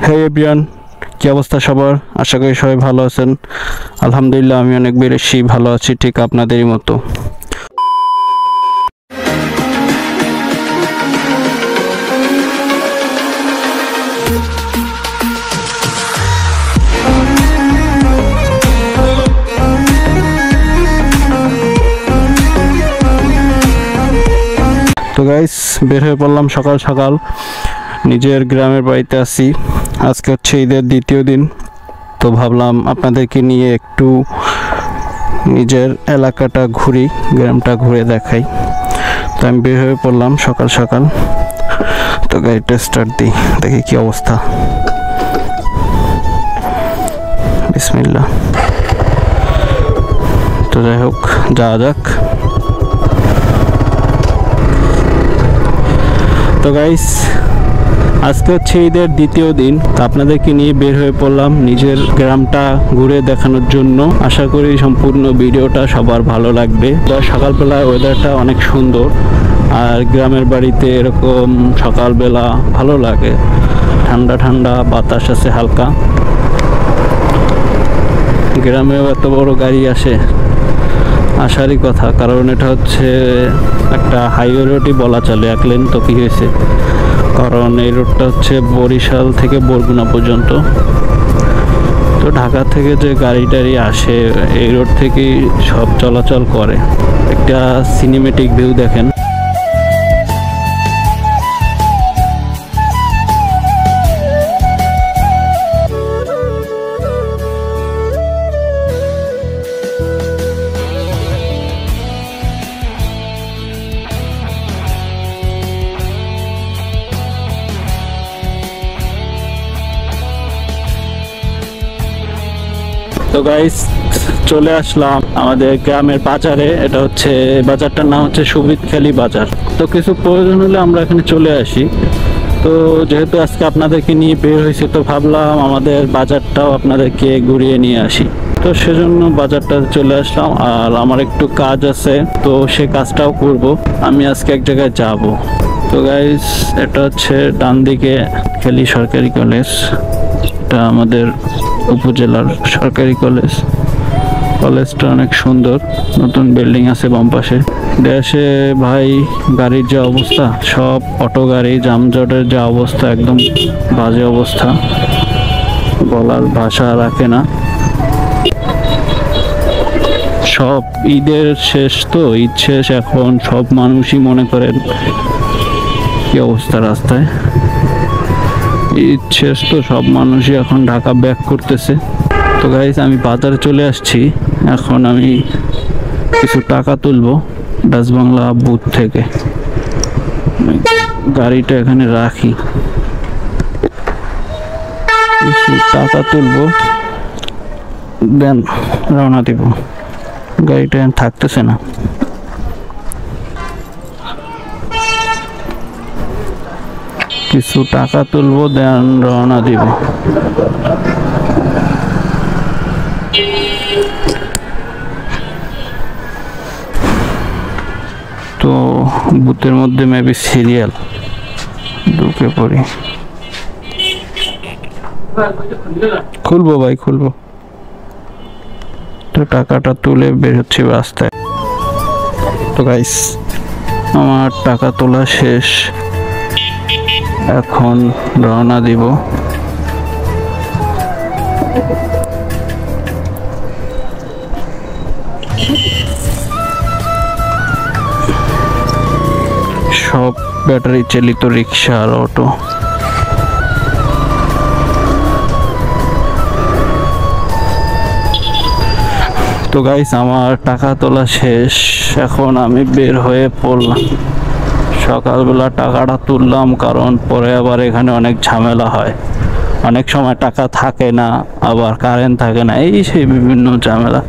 হে everyone, কি অবস্থা সবার? আশা করি সবাই ভালো আছেন। আলহামদুলিল্লাহ আমি অনেক বেশি ভালো আছি, ঠিক আপনাদেরই মতো। তো গাইস, বের হয়ে পড়লাম সকাল সকাল। নিজের গ্রামের বাড়িতে আছি। আজকে হচ্ছে ঈদের দ্বিতীয় দিন। তো ভাবলাম আপনাদেরকে নিয়ে একটু নিজের এলাকাটা ঘুরি, গ্রামটা ঘুরে দেখাই। তো আমি বের হয়ে পড়লাম সকাল সকাল। তো গাড়িটা স্টার্ট দিই, দেখি কি অবস্থা। বিসমিল্লাহ। তো যাই হোক, যাওয়া যাক। তো গাইস, আজকে হচ্ছে ঈদের দ্বিতীয় দিন। আপনাদেরকে নিয়ে বের হয়ে পড়লাম নিজের গ্রামটা ঘুরে দেখানোর জন্য। আশা করি সম্পূর্ণ ভিডিওটা সবার ভালো লাগবে। সকালবেলায় ওয়েদারটা অনেক সুন্দর, আর গ্রামের বাড়িতে এরকম সকালবেলা ভালো লাগে। ঠান্ডা ঠান্ডা বাতাস আছে হালকা। গ্রামেও এত বড় গাড়ি আসে, আসারই কথা, কারণ এটা হচ্ছে একটা হাইওয়ে রোডই বলা চলে। এক লেন তো কি হয়েছে, কারণ এই রোডটা হচ্ছে বরিশাল থেকে বরগুনা পর্যন্ত। তো ঢাকা থেকে যে গাড়ি টাড়ি আসে এই রোড থেকেই সব চলাচল করে। একটা সিনেমেটিক ভিউ দেখেন। তো গাইস, চলে আসলাম আমাদের গ্রামের বাজারে। এটা হচ্ছে বাজারটার নাম হচ্ছে সুবিদখালি বাজার। তো কিছু প্রয়োজন হলে আমরা এখানে চলে আসি। তো যেহেতু আজকে আপনাদেরকে নিয়ে বের হয়েছে, তো ভাবলাম আমাদের বাজারটাও আপনাদেরকে ঘুরিয়ে নিয়ে আসি। তো সেজন্য বাজারটা চলে আসলাম। আর আমার একটু কাজ আছে, তো সে কাজটাও করব। আমি আজকে এক জায়গায় যাব। তো গাইস, এটা হচ্ছে ডান দিকে খালি সরকারি কলেজ। এটা আমাদের উপজেলার সরকারি কলেজ। কলেজটা অনেক সুন্দর, নতুন বিল্ডিং আছে বাম পাশে। দেশে ভাই গাড়ির যে অবস্থা, সব অটো গাড়ি, যানজটের যে অবস্থা, একদম বাজে অবস্থা, বলার ভাষা রাখে না। সব ঈদের শেষ, তো ঈদ শেষ, এখন সব মানুষই মনে করেন কি অবস্থা রাস্তায়। ঈদ শেষ তো সব মানুষই এখন ঢাকা ব্যাক করতেছে। তো গাইস, আমি বাজারে চলে আসছি। এখন আমি কিছু টাকা তুলবো ডাচ বাংলা বুথ থেকে। গাড়িটা এখানে রাখি, কিছু টাকা তুলবো, দেন রওনা দিব। গাড়িটা থাকতেছে না। কিছু টাকা তুলবো, দেন রওনা দিব। তো বুথের মধ্যে মেবি সিরিয়াল, ঢুকে পড়ি। খুলবো ভাই, খুলবো। তো টাকাটা তুলে বের হচ্ছে রাস্তায়। তো গাইস, আমার টাকা তোলা শেষ, এখন রওনা দিব। সব ব্যাটারি চালিত রিক্সা আর অটো। তো গাইস, আমার টাকা তোলা শেষ, এখন আমি বের হয়ে পড়লাম। সকালবেলা টাকাটা তুললাম, কারণ পরে আবার এখানে অনেক ঝামেলা হয়। অনেক সময় টাকা থাকে না, আবার কারেন্ট থাকে না, এই সেই বিভিন্ন ঝামেলা।